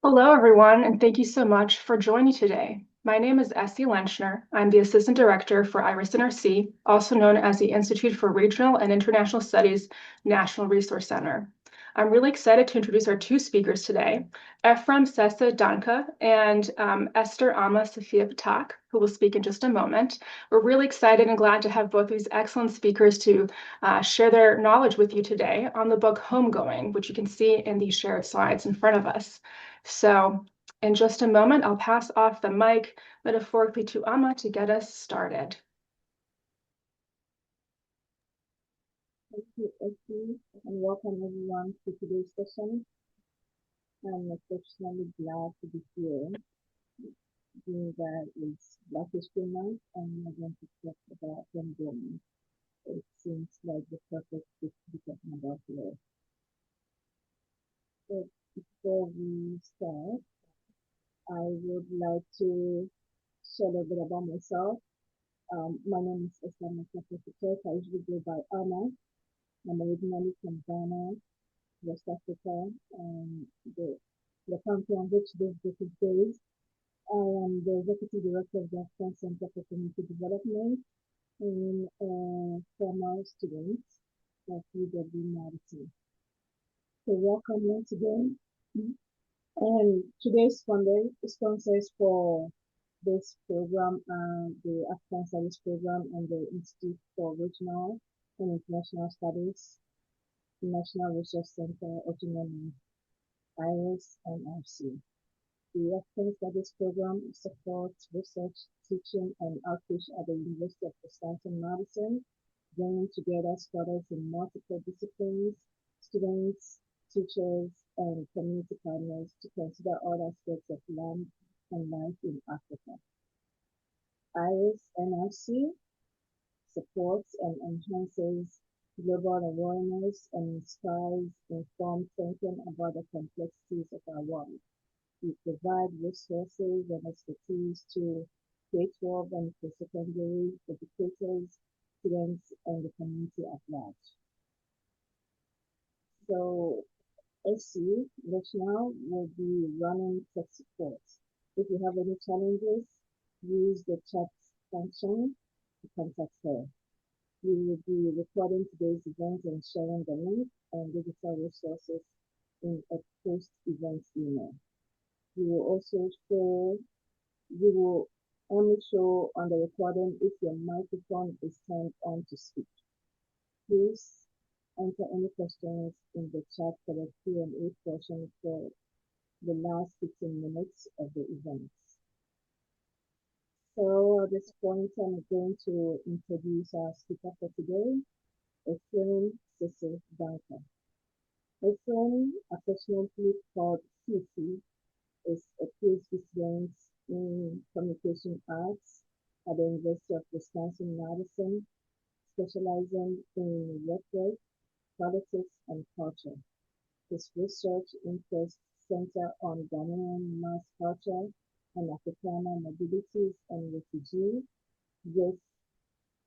Hello, everyone, and thank you so much for joining today. My name is Essie Lenchner. I'm the Assistant Director for IRIS NRC, also known as the Institute for Regional and International Studies National Resource Center. I'm really excited to introduce our two speakers today, Ephraim Danquah and Esther Ptak, who will speak in just a moment. We're really excited and glad to have both these excellent speakers to share their knowledge with you today on the book Homegoing, which you can see in these shared slides in front of us. So in just a moment, I'll pass off the mic metaphorically to Amma to get us started. Thank you, Effie, and welcome everyone to today's session. I'm exceptionally glad to be here, being that it's Black History Month and we're going to talk about homegoing. It seems like the perfect thing to be talking about today. So before we start, I would like to share a little bit about myself. My name is Esther Ptak. I usually go by Anna. I'm originally from Ghana, West Africa, and the country on which this book is based. I am the Executive Director of the African Center for Community Development and former student at UW Madison. So welcome once again. And today's sponsors for this program are the African Studies Program and the Institute for Regional and International Studies National Research Center, also known as IRIS and RC. The African Studies Program supports research, teaching, and outreach at the University of Wisconsin-Madison, bringing together scholars in multiple disciplines, students, teachers, and community partners to consider all aspects of land and life in Africa. IRIS NRC supports and enhances global awareness and inspires informed thinking about the complexities of our world. We provide resources and expertise to K-12 and post-secondary educators, students, and the community at large. So SC National will be running tech support. If you have any challenges, use the chat function to contact her. We will be recording today's event and sharing the link and digital resources in a post-event email. We will only show on the recording if your microphone is turned on to speak. Please enter any questions in the chat for the Q&A portion for the last 15 minutes of the event. So at this point, I'm going to introduce our speaker for today, Ephraim Danquah. Ephraim, affectionately called CC, is a PhD student in communication arts at the University of Wisconsin-Madison, specializing in rhetoric, politics, and culture. His research interests center on Ghanaian mass culture and Africana mobilities and refugees, with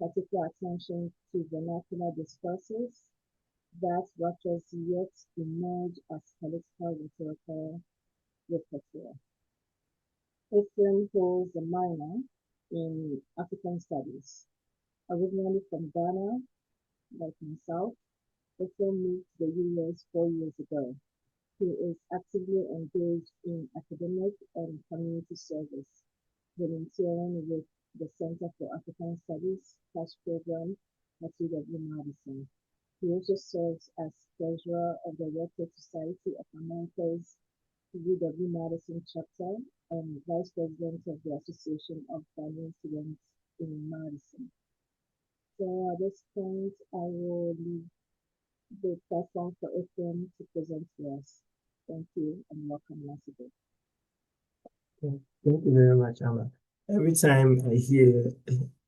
particular attention to vernacular discourses that rhetoric yet emerge as political rhetorical repertoire. Ephraim holds a minor in African Studies. Originally from Ghana, like himself, Ephraim moved to the US 4 years ago. He is actively engaged in academic and community service, volunteering with the Center for African Studies CASH program at UW-Madison. He also serves as treasurer of the Rhetoric Society of America's UW-Madison chapter and vice president of the Association of Ghanaian Students in Madison. So at this point, I will leave the platform for Ephraim to present to us. Thank you and welcome once again. Thank you very much, Amma. Every time I hear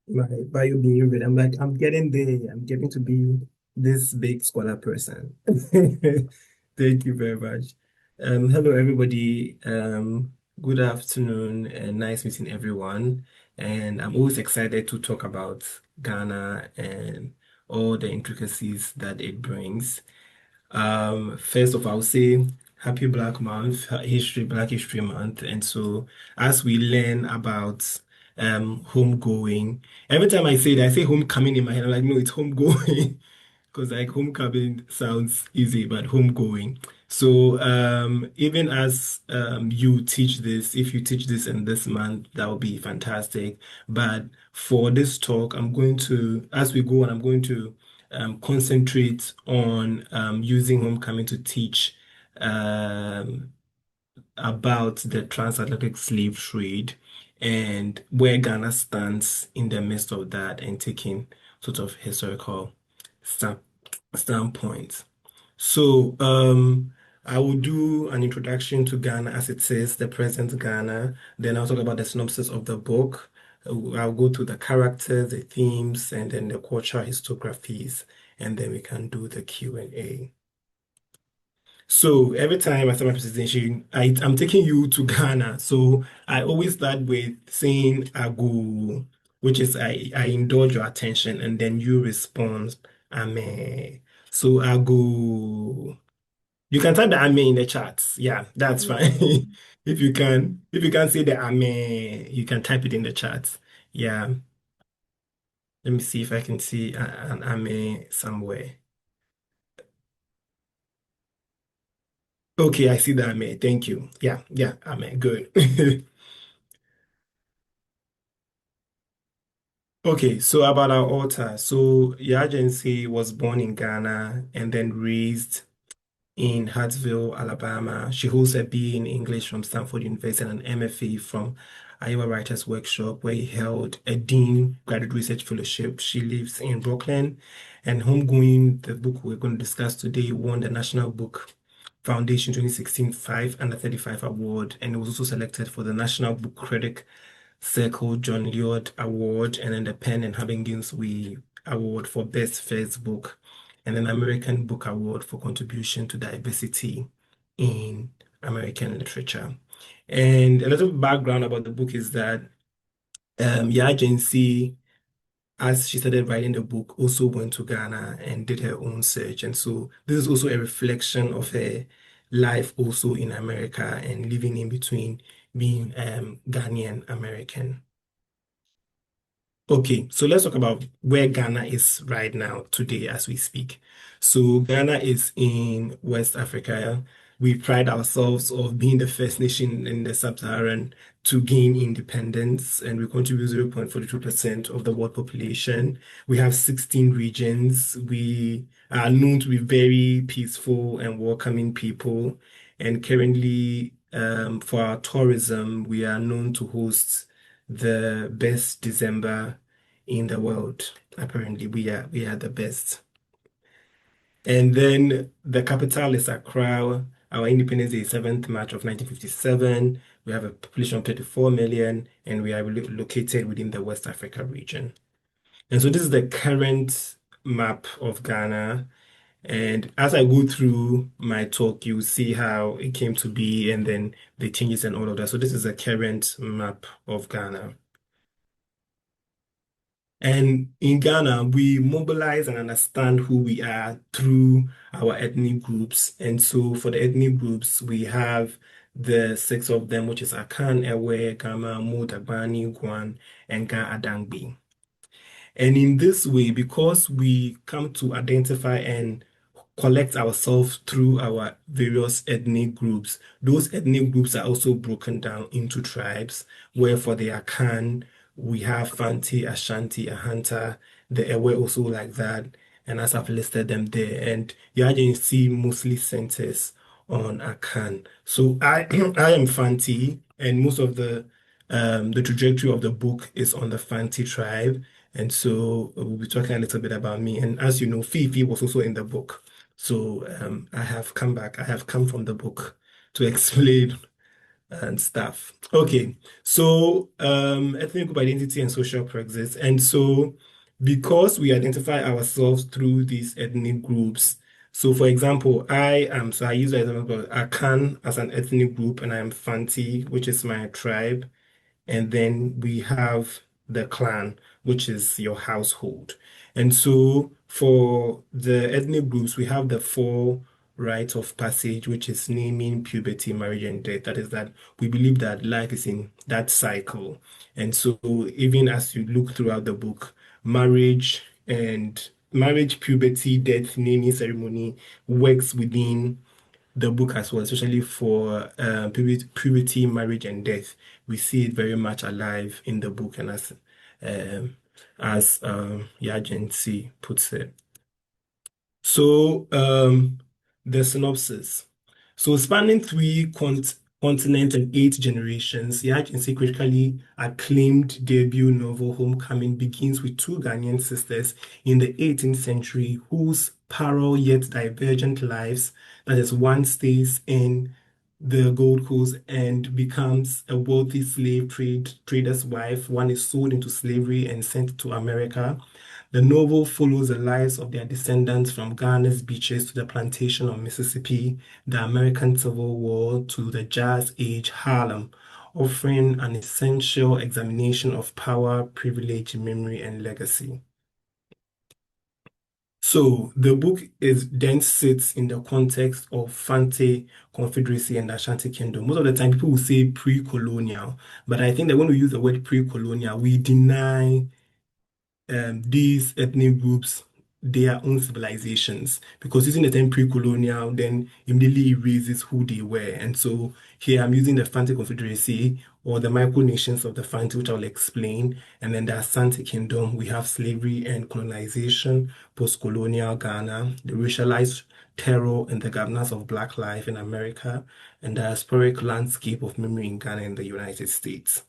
my bio being read, I'm like, I'm getting there. I'm getting to be this big scholar person. Thank you very much. Hello, everybody. Good afternoon and nice meeting everyone. And I'm always excited to talk about Ghana and all the intricacies that it brings. First of all, I'll say Happy Black Month, Black History Month. And so as we learn about homegoing, every time I say that, I say homecoming in my head. I'm like, no, it's homegoing. Because like homecoming sounds easy, but homegoing. So even as you teach this, if you teach this in this month, that would be fantastic. But for this talk, I'm going to, as we go on, I'm going to concentrate on using homecoming to teach um, about the transatlantic slave trade and where Ghana stands in the midst of that and taking sort of historical stand standpoint. So, I will do an introduction to Ghana as it says, the present Ghana. Then I'll talk about the synopsis of the book. I'll go through the characters, the themes, and then the cultural historiographies, and then we can do the Q&A. So every time I start my presentation, I'm taking you to Ghana. So I always start with saying Agu, which is I indulge your attention, and then you respond, Amen. So Agu. You can type the Amen in the chat. Yeah, that's fine. If you can say the Amen, you can type it in the chat. Yeah. Let me see if I can see an Amen somewhere. Okay, I see the Amen. Thank you. Yeah, yeah, Amen. Good. Okay, so about our author. So Yajensi was born in Ghana and then raised in Hartsville, Alabama. She holds a BA in English from Stanford University and an MFA from Iowa Writers Workshop, where he held a Dean Graduate Research Fellowship. She lives in Brooklyn. And Homegoing, the book we're going to discuss today, won the National Book Foundation 2016 5 Under 35 Award, and it was also selected for the National Book Critic Circle John Lloyd Award, and then the Penn and Huggins We Award for Best First Book, and an American Book Award for contribution to diversity in American literature. And a little background about the book is that Yaa Gyasi, as she started writing the book, also went to Ghana and did her own search. And so this is also a reflection of her life also in America and living in between being Ghanaian American. Okay, so let's talk about where Ghana is right now, today, as we speak. So Ghana is in West Africa. We pride ourselves of being the first nation in the sub-Saharan to gain independence, and we contribute 0.42% of the world population. We have 16 regions. We are known to be very peaceful and welcoming people. And currently, for our tourism, we are known to host the best December in the world. Apparently, we are the best. And then the capital is Accra. Our independence day is 7th March of 1957. We have a population of 34 million, and we are located within the West Africa region. And so this is the current map of Ghana. And as I go through my talk, you see how it came to be and then the changes and all of that. So this is a current map of Ghana. And in Ghana, we mobilize and understand who we are through our ethnic groups. And so for the ethnic groups, we have the six of them, which is Akan, Ewe, Gama, Mu, Dagbani, Guan, and Ga Adangbi. And in this way, because we come to identify and collect ourselves through our various ethnic groups, those ethnic groups are also broken down into tribes, where for the Akan, we have Fanti, Ashanti, Ahanta, the Ewe also like that, and as I've listed them there. And you can see mostly centers on Akan. So I I am Fanti, and most of the trajectory of the book is on the Fanti tribe. And so we'll be talking a little bit about me. And as you know, Fifi was also in the book. So I have come back. I have come from the book to explain and stuff. Okay, so ethnic group identity and social praxis. And so because we identify ourselves through these ethnic groups, so for example, I use the example of Akan as an ethnic group, and I am Fanti, which is my tribe. And then we have the clan, which is your household. And so for the ethnic groups, we have the four rite of passage, which is naming, puberty, marriage, and death. That is that we believe that life is in that cycle. And so even as you look throughout the book, marriage, puberty, death, naming ceremony works within the book as well, especially for puberty, marriage, and death. We see it very much alive in the book, and as Yagency puts it. So the synopsis. So spanning three continents and 8 generations, the agency critically acclaimed debut novel Homecoming begins with two Ghanaian sisters in the 18th century whose parallel yet divergent lives, that is, one stays in the Gold Coast and becomes a wealthy trader's wife. One is sold into slavery and sent to America. The novel follows the lives of their descendants from Ghana's beaches to the plantation of Mississippi, the American Civil War to the Jazz Age Harlem, offering an essential examination of power, privilege, memory, and legacy. So the book then sits in the context of Fante Confederacy and Ashanti Kingdom. Most of the time, people will say pre-colonial, but I think that when we use the word pre-colonial, we deny these ethnic groups their own civilizations, because using the term pre-colonial then immediately erases who they were. And so here I'm using the Fante Confederacy or the micronations of the Fante, which I'll explain, and then the Asante Kingdom. We have slavery and colonization, post-colonial Ghana, the racialized terror and the governance of Black life in America, and the diasporic landscape of memory in Ghana and the United States.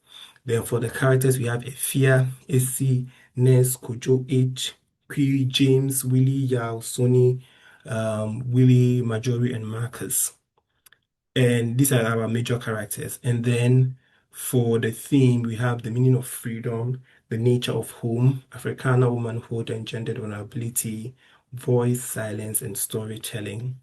Then for the characters, we have Efia, Esi, Ness, Kojo H, Query, James, Willie, Yao, Sony, Willie, Majori, and Marcus. And these are our major characters. And then for the theme, we have the meaning of freedom, the nature of home, Africana womanhood and gendered vulnerability, voice, silence, and storytelling.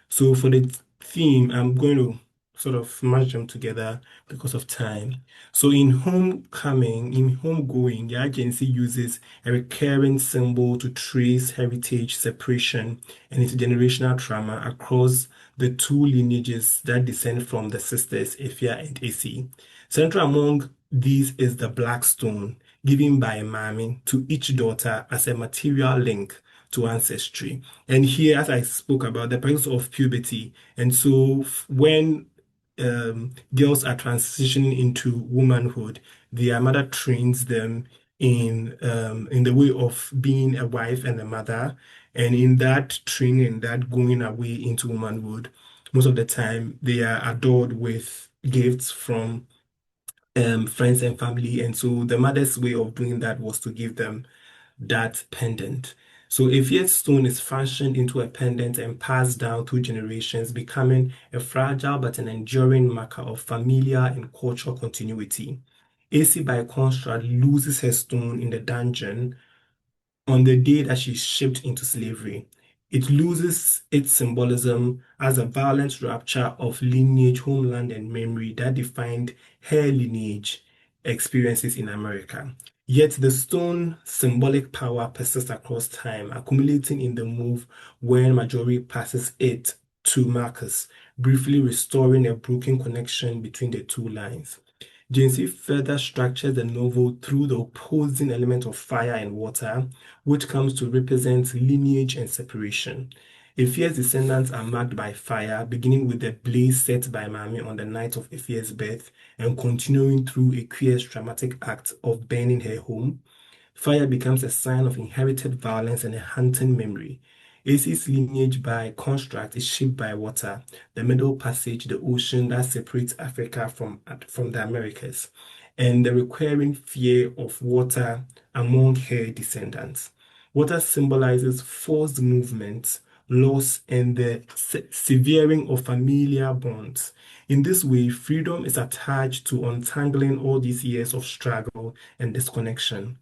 So for the theme, I'm going to sort of merge them together because of time. So in Homegoing, the agency uses a recurring symbol to trace heritage, separation, and intergenerational trauma across the two lineages that descend from the sisters, Efia and Esi. Central among these is the black stone given by Mami to each daughter as a material link to ancestry. And here, as I spoke about, the process of puberty. And so when girls are transitioning into womanhood, their mother trains them in the way of being a wife and a mother. And in that training, that going away into womanhood, most of the time they are adored with gifts from friends and family. And so the mother's way of doing that was to give them that pendant. So a fierce stone is fashioned into a pendant and passed down through generations, becoming a fragile but an enduring marker of familial and cultural continuity. AC, by contrast, loses her stone in the dungeon on the day that she's shipped into slavery. It loses its symbolism as a violent rupture of lineage, homeland, and memory that defined her lineage experiences in America. Yet the stone's symbolic power persists across time, accumulating in the move when Marjorie passes it to Marcus, briefly restoring a broken connection between the two lines. Giyasi further structures the novel through the opposing element of fire and water, which comes to represent lineage and separation. Efia's descendants are marked by fire, beginning with the blaze set by Mami on the night of Efia's birth and continuing through Equia's dramatic act of burning her home. Fire becomes a sign of inherited violence and a haunting memory. Ace's lineage, by construct, is shaped by water, the Middle Passage, the ocean that separates Africa from the Americas, and the recurring fear of water among her descendants. Water symbolizes forced movement, loss, and the severing of familiar bonds. In this way, freedom is attached to untangling all these years of struggle and disconnection.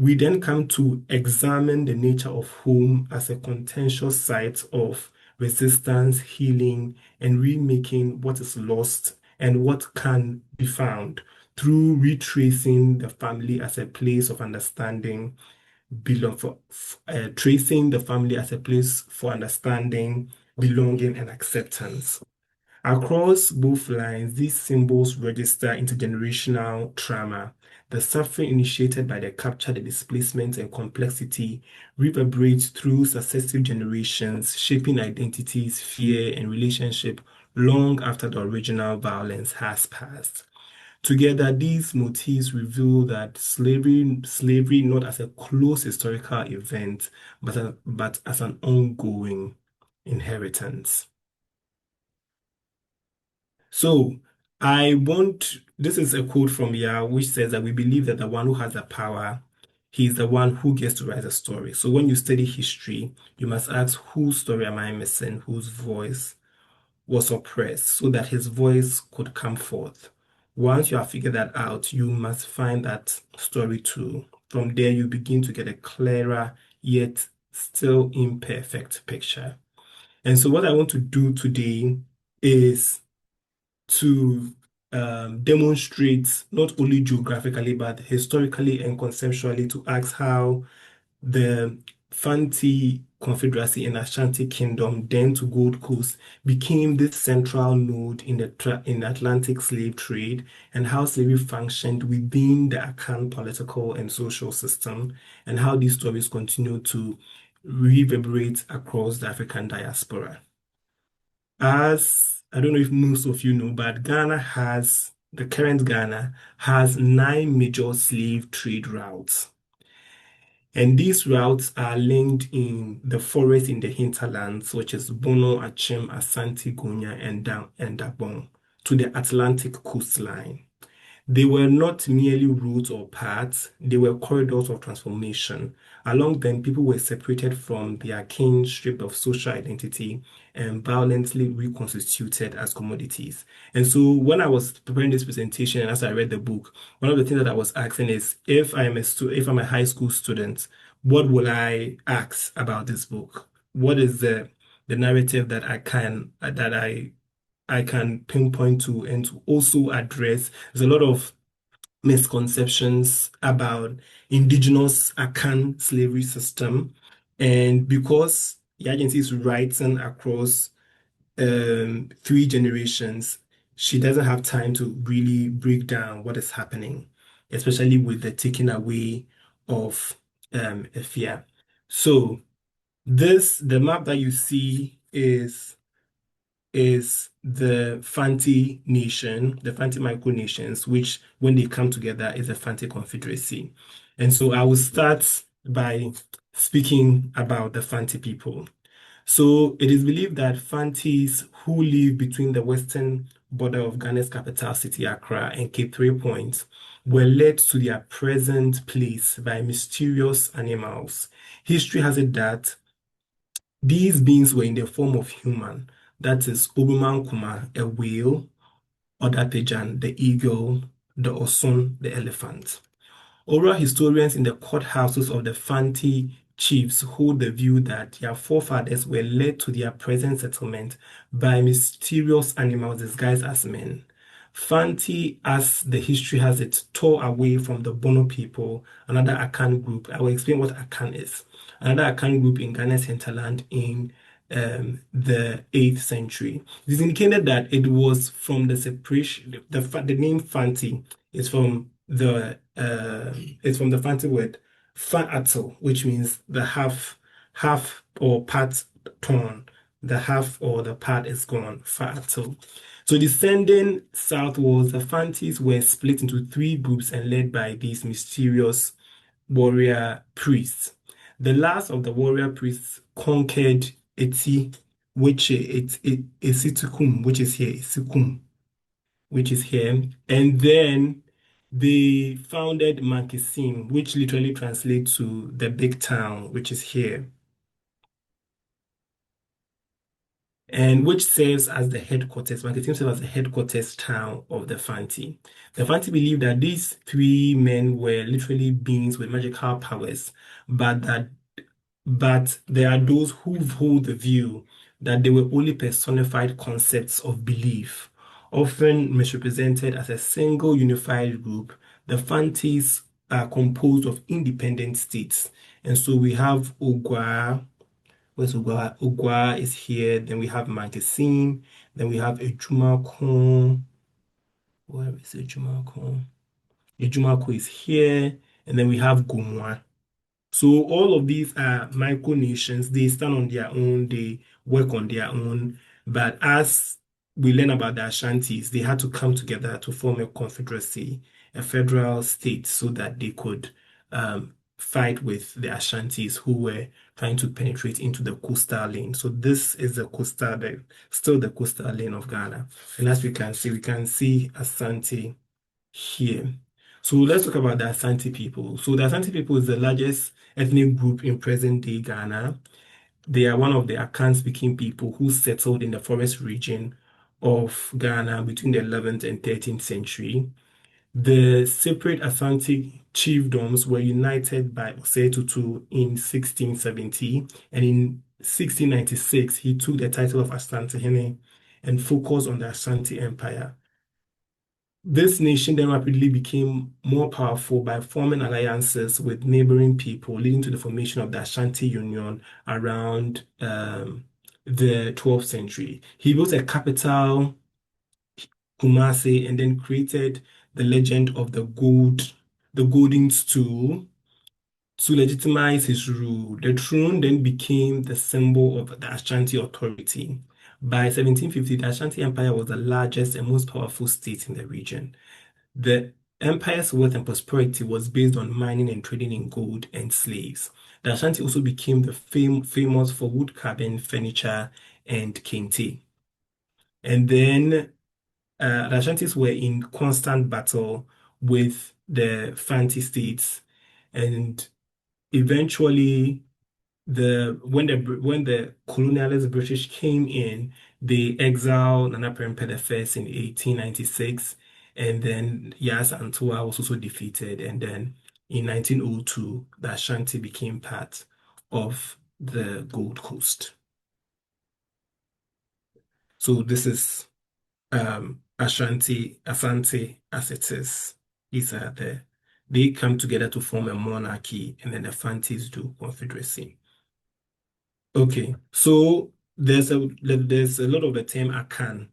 We then come to examine the nature of home as a contentious site of resistance, healing, and remaking what is lost and what can be found through retracing the family as a place of understanding, tracing the family as a place for understanding, belonging, and acceptance. Across both lines, these symbols register intergenerational trauma. The suffering initiated by the capture, the displacement, and complexity reverberates through successive generations, shaping identities, fear, and relationship long after the original violence has passed. Together, these motifs reveal that slavery not as a close historical event, but as an ongoing inheritance. So this is a quote from Yah, which says that we believe that the one who has the power, he is the one who gets to write a story. So when you study history, you must ask, whose story am I missing? Whose voice was oppressed so that his voice could come forth? Once you have figured that out, you must find that story too. From there, you begin to get a clearer yet still imperfect picture. And so what I want to do today is to demonstrate not only geographically but historically and conceptually, to ask how the Fanti Confederacy and Ashanti Kingdom, then to Gold Coast, became this central node in the Atlantic slave trade, and how slavery functioned within the Akan political and social system, and how these stories continue to reverberate across the African diaspora. As I don't know if most of you know, but the current Ghana has 9 major slave trade routes. And these routes are linked in the forest in the hinterlands, such as Bono, Achim, Asante, Gonya, and Dabong, to the Atlantic coastline. They were not merely routes or paths, they were corridors of transformation. Along them, people were separated from their kin, stripped of social identity, and violently reconstituted as commodities. And so when I was preparing this presentation and as I read the book, one of the things that I was asking is, if I'm a high school student, what will I ask about this book? What is the narrative that I can pinpoint to, and to also address? There's a lot of misconceptions about indigenous Akan slavery system. And because the agency is writing across 3 generations, she doesn't have time to really break down what is happening, especially with the taking away of Efia. So the map that you see is the Fanti nation, the Fanti micronations, which when they come together is a Fanti confederacy. And so I will start by speaking about the Fanti people. So it is believed that Fantis who live between the western border of Ghana's capital city, Accra, and Cape 3 Point were led to their present place by mysterious animals. History has it that these beings were in the form of human, that is, Obuman Kuma, a whale, Odapejan, the eagle, the Osun, the elephant. Oral historians in the courthouses of the Fanti chiefs hold the view that their forefathers were led to their present settlement by mysterious animals disguised as men. Fanti, as the history has it, tore away from the Bono people, another Akan group. I will explain what Akan is. Another Akan group in Ghana's hinterland in the 8th century. It is indicated that it was from the separation. The name Fanti is from the Fanti word fa'atel, which means the half or part torn. The half or the part is gone. Fa'atel. So descending southwards, the Fantis were split into 3 groups and led by these mysterious warrior priests. The last of the warrior priests conquered Eti, which is Isitukum, which is here, Isikum, which is here, and then they founded Mankisim, which literally translates to the big town, which is here, and which serves as the headquarters. Mankisim serves as the headquarters town of the Fanti. The Fanti believed that these 3 men were literally beings with magical powers, but there are those who hold the view that they were only personified concepts of belief, often misrepresented as a single unified group. The Fantis are composed of independent states. And so we have Ogwa, Where's Ugwa? Ugwa is here. Then we have Mantesim. Then we have Ejumako. Where is Ejumako? Ejumako is here. And then we have Gumwa. So all of these are micronations. They stand on their own, they work on their own. But as we learn about the Ashantis, they had to come together to form a confederacy, a federal state, so that they could fight with the Ashantis who were trying to penetrate into the coastal lane. So this is still the coastal lane of Ghana. And as we can see Asante here. So let's talk about the Asante people. So the Asante people is the largest ethnic group in present-day Ghana. They are one of the Akan-speaking people who settled in the forest region of Ghana between the 11th and 13th century. The separate Asante chiefdoms were united by Osei Tutu in 1670, and in 1696 he took the title of Asantehene and focused on the Asante Empire. This nation then rapidly became more powerful by forming alliances with neighboring people, leading to the formation of the Ashanti Union around the 12th century. He built a capital, Kumasi, and then created the legend of the golden stool to legitimize his rule. The throne then became the symbol of the Ashanti authority. By 1750, the Ashanti Empire was the largest and most powerful state in the region. The empire's wealth and prosperity was based on mining and trading in gold and slaves. The Ashanti also became the famous for wood carving, furniture, and kente. And then the Ashantis were in constant battle with the Fanti states, and eventually when the colonialist British came in, they exiled Nana Prempeh I in 1896, and then Yas Antua was also defeated, and then in 1902, the Ashanti became part of the Gold Coast. So this is Ashanti as it is. They come together to form a monarchy, and then the Fantis do confederacy. Okay, so there's a lot of the term Akan,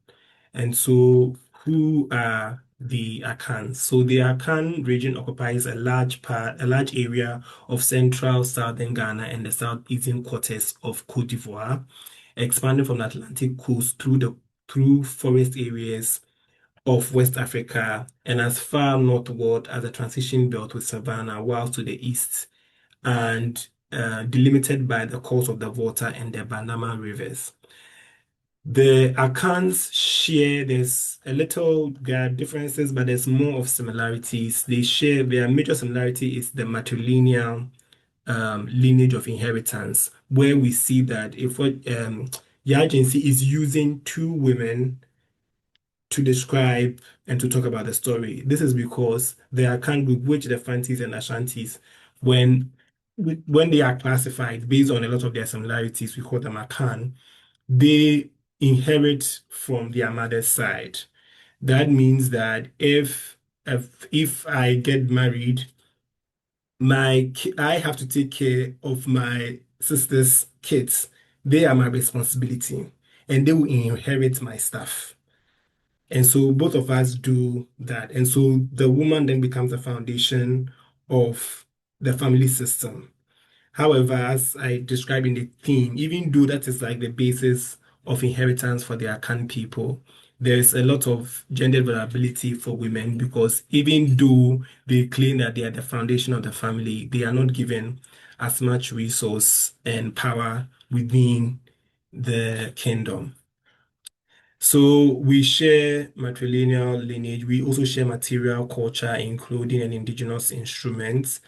and so who are the Akans? So the Akan region occupies a large area of central southern Ghana and the southeastern quarters of Côte d'Ivoire, expanding from the Atlantic coast through forest areas of West Africa and as far northward as the transition belt with Savannah, while to the east and delimited by the course of the Volta and the Banama rivers. The Akans there are differences, but there's more of similarities. Their major similarity is the matrilineal lineage of inheritance, where we see that if the agency is using two women to describe and to talk about the story. This is because the Akan group, which the Fantis and Ashantis, when they are classified based on a lot of their similarities, we call them Akan, they inherit from their mother's side. That means that if I get married, I have to take care of my sister's kids. They are my responsibility, and they will inherit my stuff. And so both of us do that. And so the woman then becomes the foundation of the family system. However, as I described in the theme, even though that is like the basis of inheritance for the Akan people, there's a lot of gender vulnerability for women because even though they claim that they are the foundation of the family, they are not given as much resource and power within the kingdom. So we share matrilineal lineage. We also share material culture, including an indigenous instruments.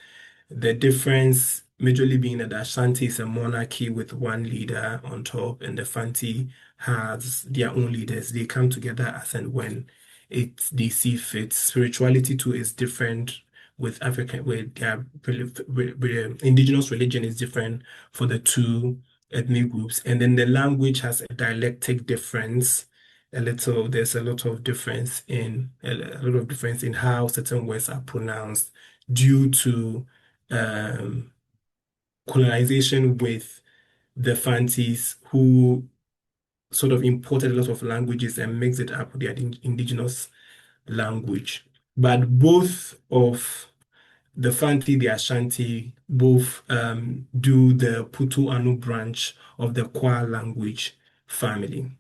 The difference majorly being that the Ashanti is a monarchy with one leader on top, and the Fanti has their own leaders. They come together as and when they see fit. Spirituality too is different with African, with their indigenous religion is different for the two ethnic groups. And then the language has a dialectic difference. There's a lot of difference in how certain words are pronounced due to colonization with the Fantis, who sort of imported a lot of languages and mixed it up with their indigenous language. But both of the Fanti, the Ashanti, both do the Putu-Anu branch of the Kwa language family.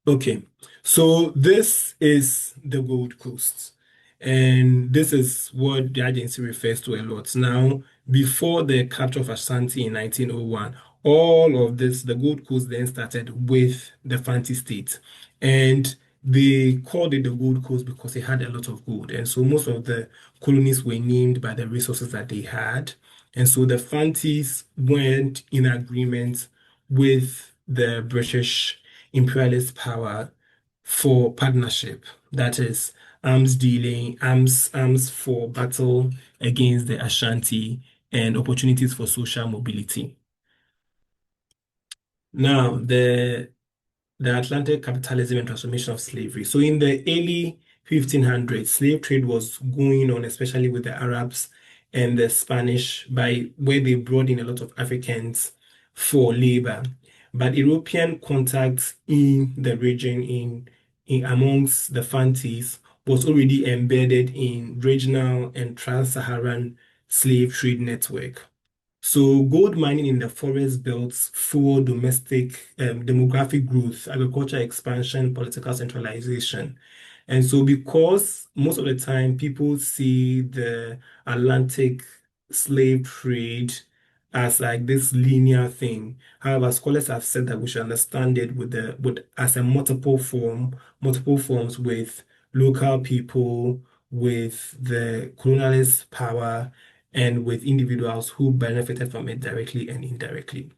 Okay, so this is the Gold Coast, and this is what the agency refers to a lot. Now, before the capture of Ashanti in 1901, all of this, the Gold Coast then started with the Fanti state, and they called it the Gold Coast because it had a lot of gold, and so most of the colonies were named by the resources that they had, and so the Fantis went in agreement with the British imperialist power for partnership. That is arms dealing, arms for battle against the Ashanti, and opportunities for social mobility. Now, the Atlantic capitalism and transformation of slavery. So in the early 1500s, slave trade was going on, especially with the Arabs and the Spanish, by where they brought in a lot of Africans for labor. But European contacts in the region, in amongst the Fantis, was already embedded in regional and trans-Saharan slave trade network. So gold mining in the forest belts fueled domestic demographic growth, agriculture expansion, political centralization. And so because most of the time people see the Atlantic slave trade as like this linear thing. However, scholars have said that we should understand it with as a multiple forms with local people, with the colonialist power, and with individuals who benefited from it directly and indirectly.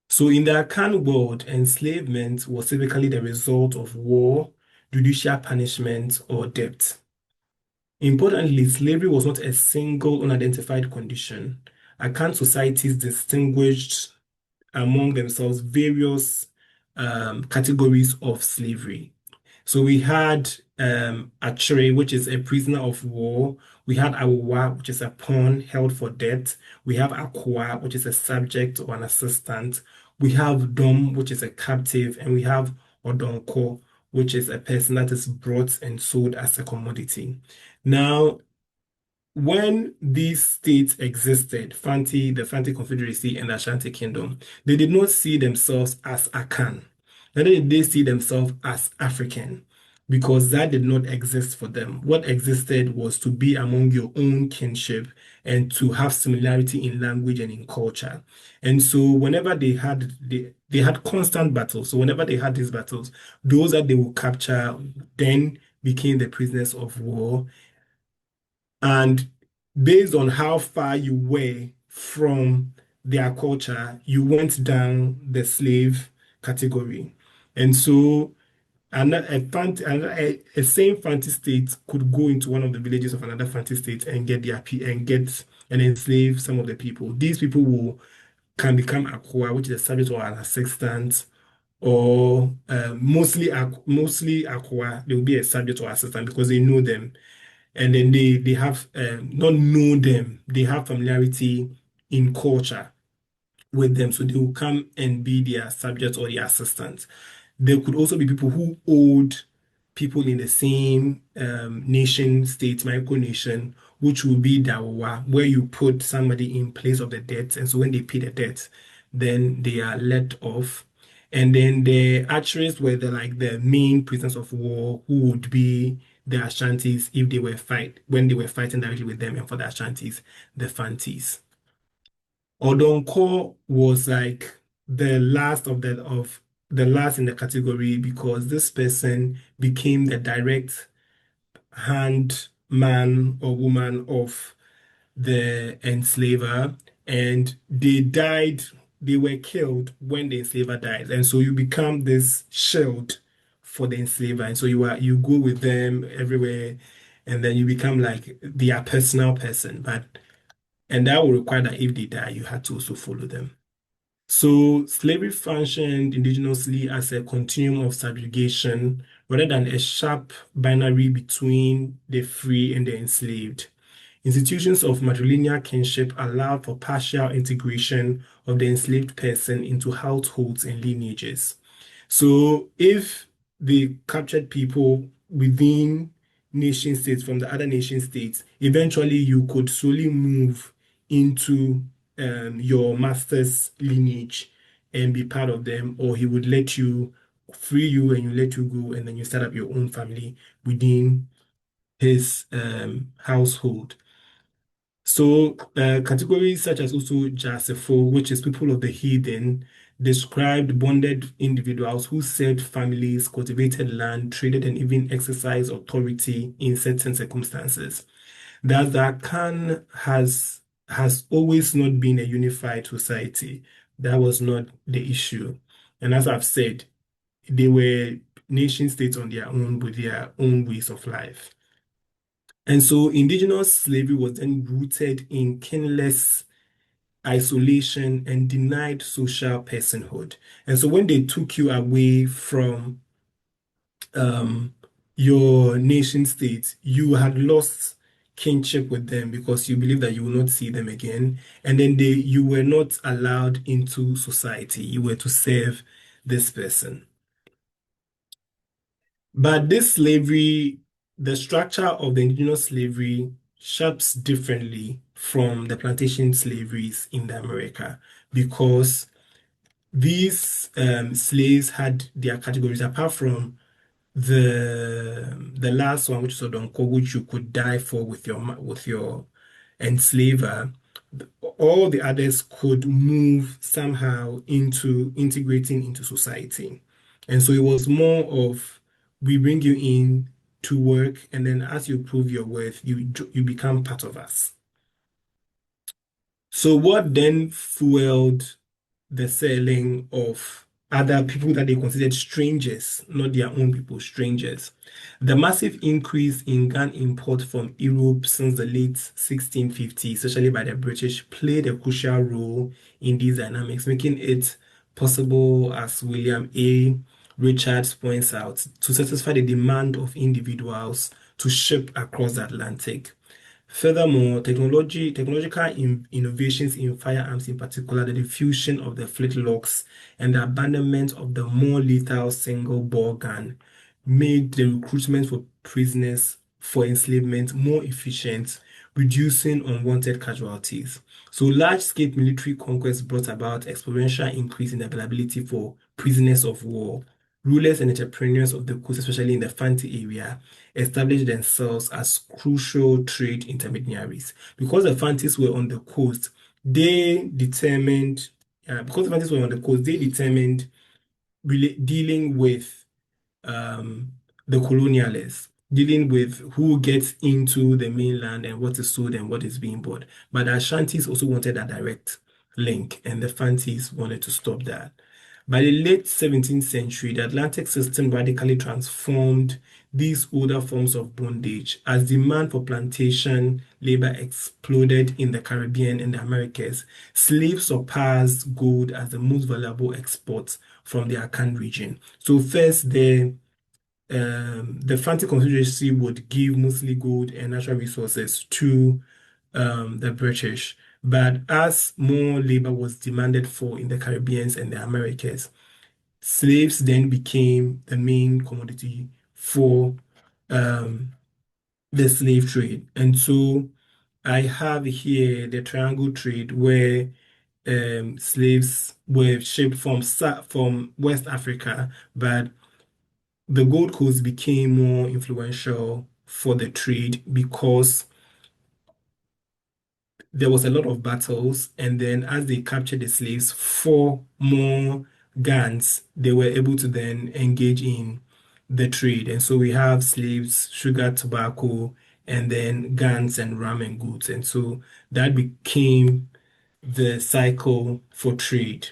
So in the Akan world, enslavement was typically the result of war, judicial punishment, or debt. Importantly, slavery was not a single unidentified condition. Akan societies distinguished among themselves various categories of slavery. So we had Achere, which is a prisoner of war. We had Awa, which is a pawn held for debt. We have Akwa, which is a subject or an assistant. We have Dom, which is a captive, and we have Odonko, which is a person that is brought and sold as a commodity. Now, when these states existed, the Fanti Confederacy and the Ashanti Kingdom, they did not see themselves as Akan. Neither did they see themselves as African, because that did not exist for them. What existed was to be among your own kinship and to have similarity in language and in culture. And so whenever they had constant battles. So whenever they had these battles, those that they would capture then became the prisoners of war. And based on how far you were from their culture, you went down the slave category. And so a same Fanti state could go into one of the villages of another Fanti state and and enslave some of the people. These people can become Akwa, which is a subject or an assistant, or mostly Akwa. They will be a subject or assistant because they know them, and then they have not know them, they have familiarity in culture with them, so they will come and be their subject or their assistant. There could also be people who owed people in the same nation state, micronation, which will be Dawa, where you put somebody in place of the debt, and so when they pay the debt, then they are let off. And then the archers were the main prisoners of war, who would be the Ashantis if they were when they were fighting directly with them, and for the Ashantis, the Fantis. Odonko was like the last in the category, because this person became the direct hand man or woman of the enslaver, and they were killed when the enslaver died. And so you become this shield for the enslaver. And so you go with them everywhere, and then you become like their personal person. And that will require that if they die, you had to also follow them. So slavery functioned indigenously as a continuum of subjugation rather than a sharp binary between the free and the enslaved. Institutions of matrilineal kinship allowed for partial integration of the enslaved person into households and lineages. So if they captured people within nation states from the other nation states, eventually you could slowly move into your master's lineage and be part of them, or he would let you free you and you let you go, and then you start up your own family within his household. So categories such as also Jasefo, which is people of the heathen, described bonded individuals who served families, cultivated land, traded, and even exercised authority in certain circumstances. That Akan has always not been a unified society. That was not the issue. And as I've said, they were nation states on their own with their own ways of life. And so indigenous slavery was then rooted in kinless isolation and denied social personhood. And so when they took you away from your nation state, you had lost kinship with them because you believe that you will not see them again. And then you were not allowed into society. You were to serve this person. But this slavery, the structure of the indigenous slavery shapes differently from the plantation slaveries in the America, because these slaves had their categories apart from the last one, which is Odonko, which you could die for with your enslaver. All the others could move somehow into integrating into society. And so it was more of, we bring you in to work, and then as you prove your worth, you become part of us. So what then fueled the selling of other people that they considered strangers, not their own people, strangers? The massive increase in gun import from Europe since the late 1650s, especially by the British, played a crucial role in these dynamics, making it possible, as William A. Richards points out, to satisfy the demand of individuals to ship across the Atlantic. Furthermore, technological innovations in firearms, in particular the diffusion of the flintlocks and the abandonment of the more lethal single-bore gun, made the recruitment for prisoners for enslavement more efficient, reducing unwanted casualties. So large-scale military conquest brought about exponential increase in availability for prisoners of war. Rulers and entrepreneurs of the coast, especially in the Fanti area, established themselves as crucial trade intermediaries. Because the Fantis were on the coast, they determined, dealing with the colonialists, dealing with who gets into the mainland and what is sold and what is being bought. But the Ashantis also wanted a direct link, and the Fantis wanted to stop that. By the late 17th century, the Atlantic system radically transformed these older forms of bondage as demand for plantation labor exploded in the Caribbean and the Americas. Slaves surpassed gold as the most valuable export from the Akan region. So first, the Fanti Confederacy would give mostly gold and natural resources to the British. But as more labor was demanded for in the Caribbean and the Americas, slaves then became the main commodity for the slave trade. And so I have here the triangle trade where slaves were shipped from West Africa, but the Gold Coast became more influential for the trade because there was a lot of battles, and then as they captured the slaves for more guns, they were able to then engage in the trade. And so we have slaves, sugar, tobacco, and then guns and rum and goods. And so that became the cycle for trade.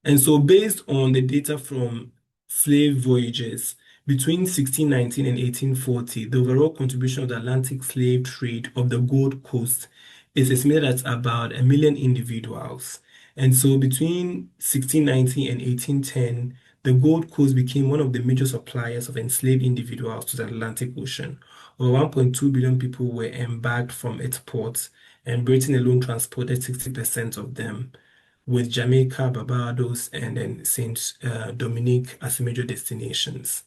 And so based on the data from slave voyages between 1619 and 1840, the overall contribution of the Atlantic slave trade of the Gold Coast is estimated at about 1 million individuals. And so between 1690 and 1810, the Gold Coast became one of the major suppliers of enslaved individuals to the Atlantic Ocean. Over 1.2 billion people were embarked from its ports, and Britain alone transported 60% of them, with Jamaica, Barbados, and then Saint Dominic as major destinations.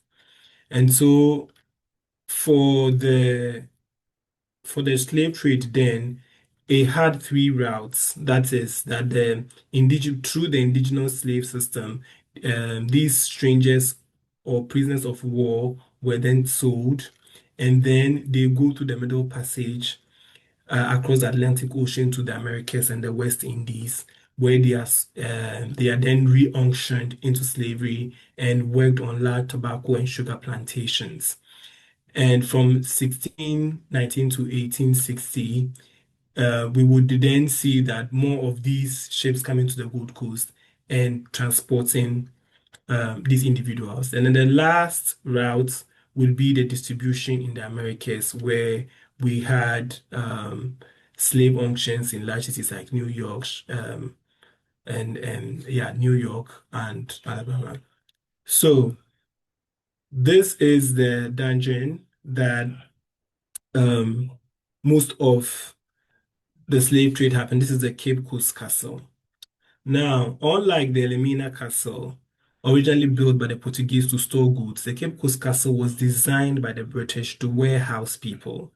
And so for the slave trade then, it had three routes. That is that through the indigenous slave system, these strangers or prisoners of war were then sold, and then they go to the Middle Passage across the Atlantic Ocean to the Americas and the West Indies, where they are then re-auctioned into slavery and worked on large tobacco and sugar plantations. And from 1619 to 1860, we would then see that more of these ships coming to the Gold Coast and transporting these individuals. And then the last route would be the distribution in the Americas, where we had slave auctions in large cities like New York, New York and Alabama. So this is the dungeon that most of the slave trade happened. This is the Cape Coast Castle. Now, unlike the Elmina Castle, originally built by the Portuguese to store goods, the Cape Coast Castle was designed by the British to warehouse people.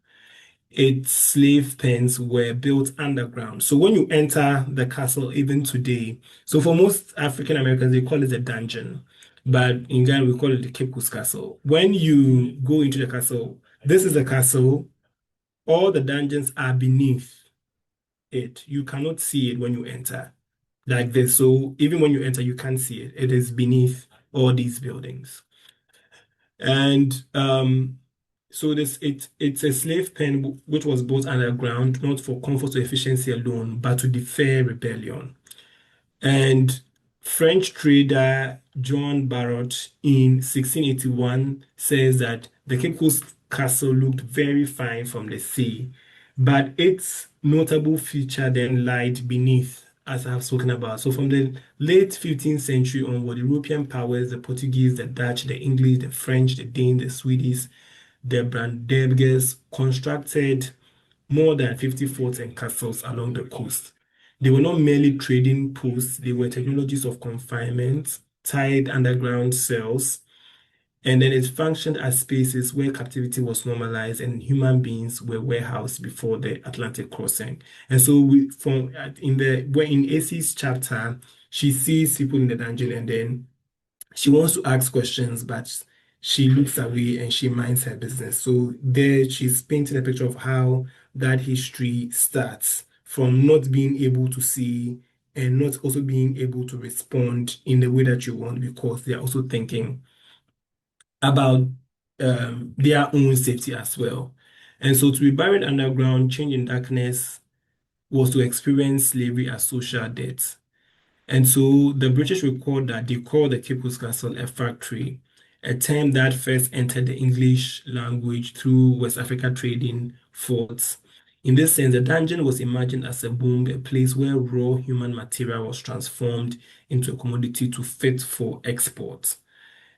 Its slave pens were built underground. So when you enter the castle, even today, so for most African Americans, they call it a dungeon. But in Ghana, we call it the Cape Coast Castle. When you go into the castle, this is the castle. All the dungeons are beneath it. You cannot see it when you enter like this. So even when you enter, you can't see it. It is beneath all these buildings. And so it's a slave pen which was built underground, not for comfort or efficiency alone, but to defer rebellion. And French trader John Barrot in 1681 says that the Cape Coast Castle looked very fine from the sea, but its notable feature then lied beneath, as I have spoken about. So from the late 15th century onward, European powers, the Portuguese, the Dutch, the English, the French, the Danes, the Swedes, the Brandenburgers constructed more than 50 forts and castles along the coast. They were not merely trading posts, they were technologies of confinement, tied underground cells, and then it functioned as spaces where captivity was normalized and human beings were warehoused before the Atlantic crossing. And so in Acey's chapter, she sees people in the dungeon and then she wants to ask questions, but she looks away and she minds her business. So there she's painting a picture of how that history starts from not being able to see and not also being able to respond in the way that you want because they are also thinking about their own safety as well. And so to be buried underground, chained in darkness, was to experience slavery as social death. And so the British record that they called the Cape Coast Castle a factory, a term that first entered the English language through West Africa trading forts. In this sense, the dungeon was imagined as a boom, a place where raw human material was transformed into a commodity to fit for export.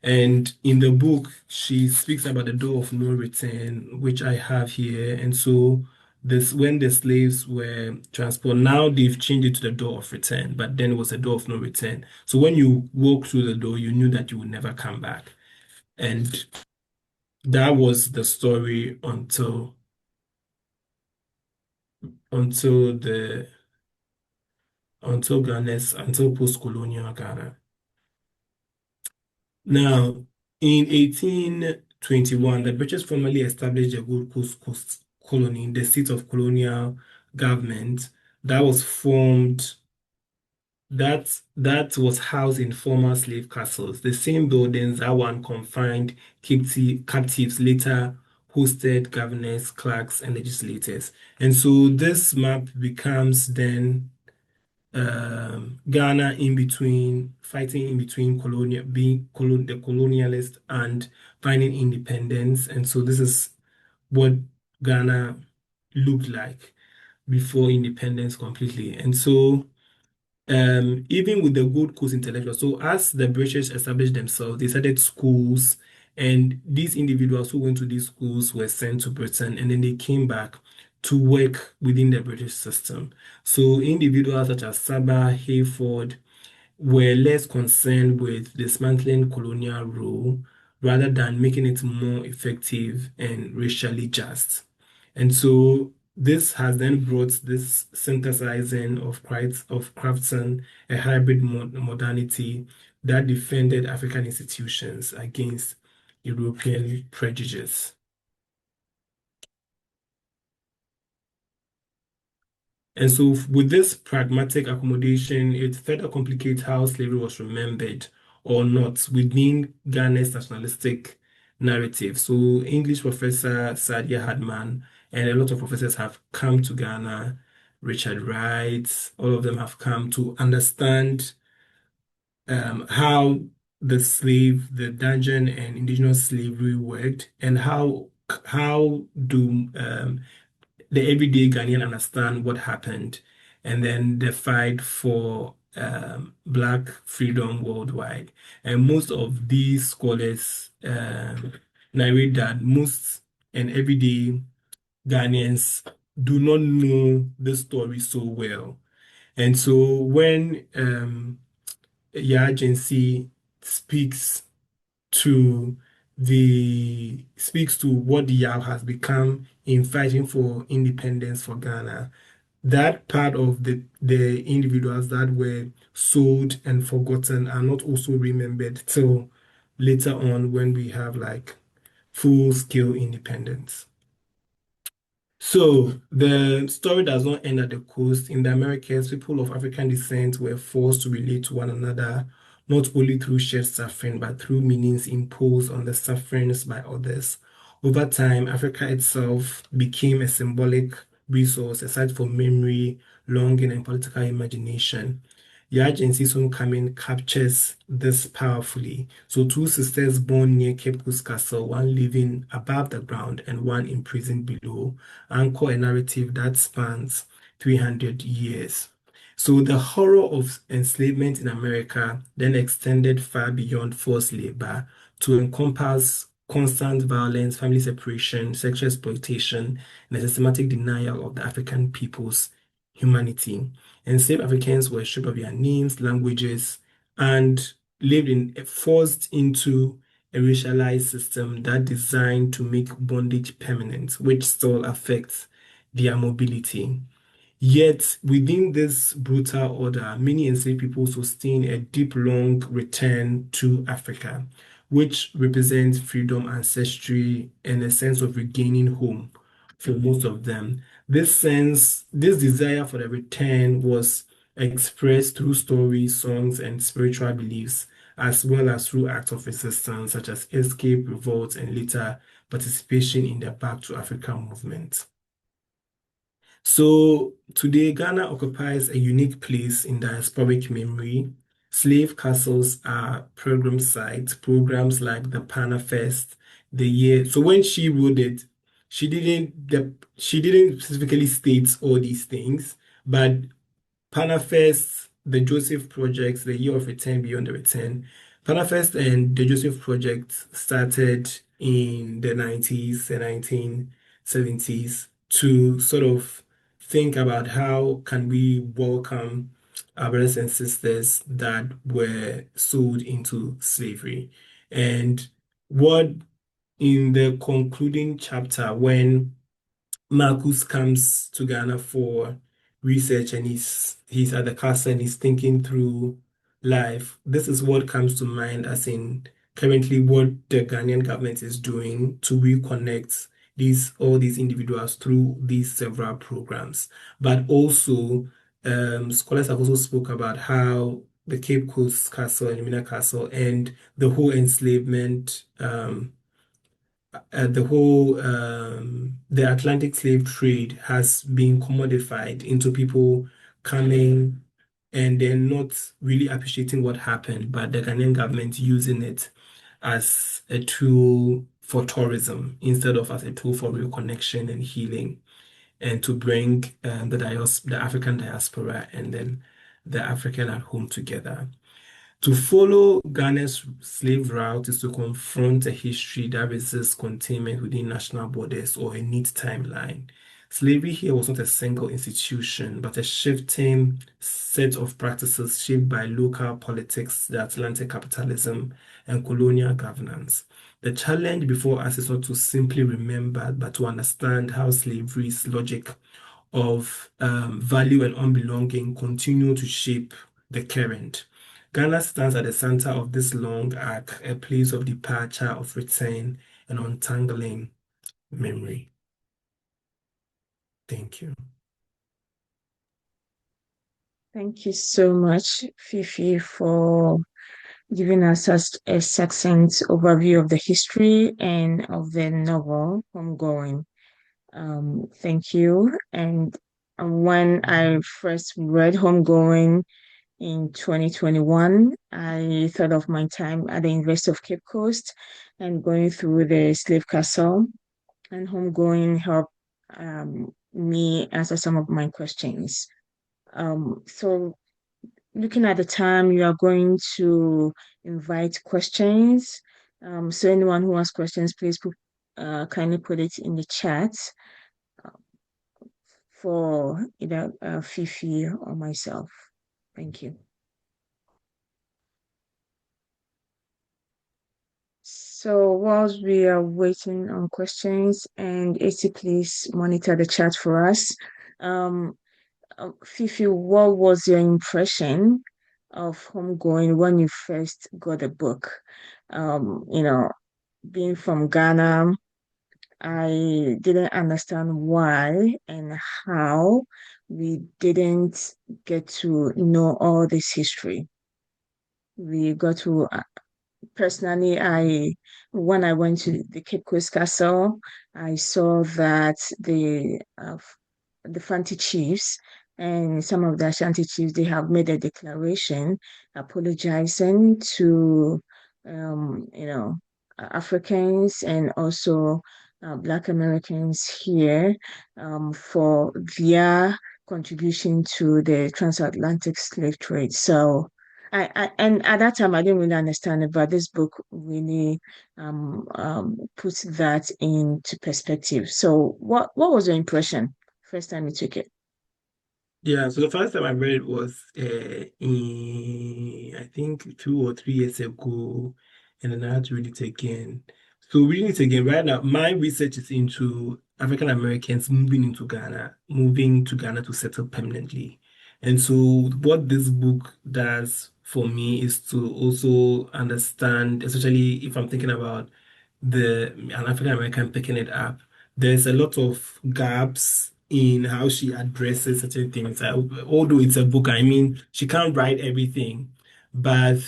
And in the book, she speaks about the door of no return, which I have here. And so this when the slaves were transported, now they've changed it to the door of return, but then it was a door of no return. So when you walk through the door, you knew that you would never come back. And that was the story until post-colonial Ghana. Now, in 1821, the British formally established the Gold Coast Colony, the seat of colonial government that was formed, that was housed in former slave castles. The same buildings that one confined captives later hosted governors, clerks, and legislators. And so this map becomes then Ghana fighting in between the colonialist and finding independence. And so this is what Ghana looked like before independence completely. And so even with the Gold Coast intellectuals, so as the British established themselves, they started schools, and these individuals who went to these schools were sent to Britain, and then they came back to work within the British system. So individuals such as Saba, Hayford were less concerned with dismantling colonial rule rather than making it more effective and racially just. And so this has then brought this synthesizing of craftsmen, a hybrid modernity that defended African institutions against European prejudice. And so with this pragmatic accommodation, it further complicates how slavery was remembered or not within Ghana's nationalistic narrative. So English professor Sadia Hadman and a lot of professors have come to Ghana, Richard Wright, all of them have come to understand how the dungeon and indigenous slavery worked and how do the everyday Ghanaian understand what happened, and then the fight for Black freedom worldwide. And most of these scholars narrate that most and everyday Ghanaians do not know the story so well. And so when your agency to speaks to what the YAB has become in fighting for independence for Ghana. That part of the individuals that were sold and forgotten are not also remembered till later on when we have like full-scale independence. So the story does not end at the coast. In the Americas, people of African descent were forced to relate to one another, not only through shared suffering, but through meanings imposed on the sufferings by others. Over time, Africa itself became a symbolic resource, a site for memory, longing, and political imagination. Yagency's homecoming captures this powerfully. So two sisters born near Cape Coast Castle, one living above the ground and one imprisoned below, anchor a narrative that spans 300 years. So the horror of enslavement in America then extended far beyond forced labor to encompass constant violence, family separation, sexual exploitation, and a systematic denial of the African people's humanity. Enslaved Africans were stripped of their names, languages, and forced into a racialized system that designed to make bondage permanent, which still affects their mobility. Yet, within this brutal order, many enslaved people sustain a deep, long return to Africa, which represents freedom, ancestry, and a sense of regaining home for most of them. This desire for the return was expressed through stories, songs, and spiritual beliefs, as well as through acts of resistance such as escape, revolt, and later participation in the Back to Africa movement. So today, Ghana occupies a unique place in diasporic memory. Slave castles are pilgrim sites, programs like the Pana Fest, the year. So when she wrote it, she didn't specifically state all these things, but Panafest, the Joseph Project, the Year of Return Beyond the Return. Panafest and the Joseph Project started in the 90s, the 1970s, to sort of think about how can we welcome our brothers and sisters that were sold into slavery. And what in the concluding chapter, when Marcus comes to Ghana for research and he's at the castle and he's thinking through life. This is what comes to mind as in currently what the Ghanaian government is doing to reconnect all these individuals through these several programs. But also scholars have also spoke about how the Cape Coast Castle and Mina Castle and the whole enslavement the Atlantic slave trade has been commodified into people coming and then not really appreciating what happened, but the Ghanaian government using it as a tool for tourism instead of as a tool for reconnection and healing, and to bring the African diaspora and then the African at home together. To follow Ghana's slave route is to confront a history that resists containment within national borders or a neat timeline. Slavery here was not a single institution, but a shifting set of practices shaped by local politics, the Atlantic capitalism, and colonial governance. The challenge before us is not to simply remember, but to understand how slavery's logic of value and unbelonging continue to shape the current. Ghana stands at the center of this long arc, a place of departure, of return, and untangling memory. Thank you. Thank you so much, Fifi, for giving us a succinct overview of the history and of the novel Homegoing. Thank you. And when I first read Homegoing in 2021, I thought of my time at the University of Cape Coast and going through the slave castle, and Homegoing helped me answer some of my questions. So looking at the time, you are going to invite questions. So anyone who has questions, please kindly put it in the chat for either Fifi or myself. Thank you. So whilst we are waiting on questions, and AC, please monitor the chat for us. Fifi, what was your impression of Homegoing when you first got the book? Being from Ghana, I didn't understand why and how we didn't get to know all this history. We got to personally, when I went to the Cape Coast Castle, I saw that the Fanti chiefs and some of the Ashanti chiefs, they have made a declaration apologizing to Africans and also Black Americans here for their contribution to the transatlantic slave trade. So and at that time I didn't really understand it, but this book really puts that into perspective. So what was your impression first time you took it? Yeah, so the first time I read it was in I think 2 or 3 years ago, and then I had to read it again. So reading it again, right now, my research is into African Americans moving to Ghana to settle permanently. And so what this book does for me is to also understand, especially if I'm thinking about an African American picking it up, there's a lot of gaps in how she addresses certain things. Although it's a book, I mean, she can't write everything, but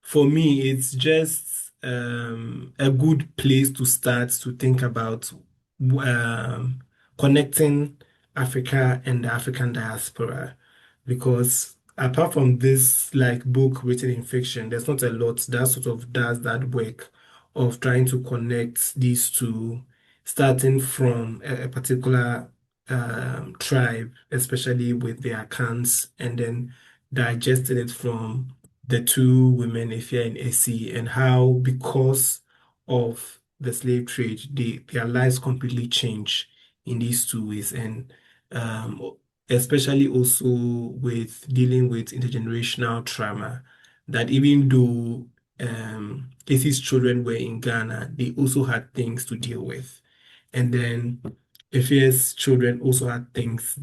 for me, it's just a good place to start to think about connecting Africa and the African diaspora, because apart from this like book written in fiction, there's not a lot that sort of does that work of trying to connect these two, starting from a particular tribe, especially with their accounts, and then digesting it from the two women, Ifya and Essie, and how because of the slave trade, their lives completely change in these two ways, and especially also with dealing with intergenerational trauma, that even though Casey's children were in Ghana, they also had things to deal with. And then Ife's children also had things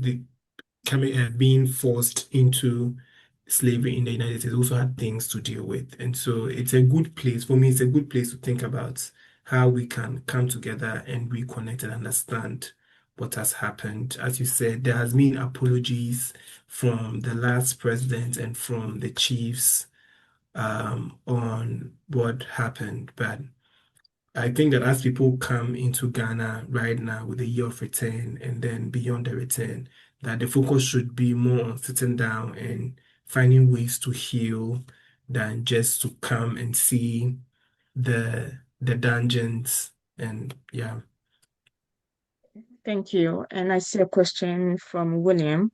being forced into slavery in the United States, also had things to deal with. And so it's a good place, for me, it's a good place to think about how we can come together and reconnect and understand what has happened. As you said, there has been apologies from the last president and from the chiefs on what happened. But I think that as people come into Ghana right now with the year of return and then beyond the return, that the focus should be more on sitting down and finding ways to heal than just to come and see the dungeons. And yeah. Thank you. And I see a question from William.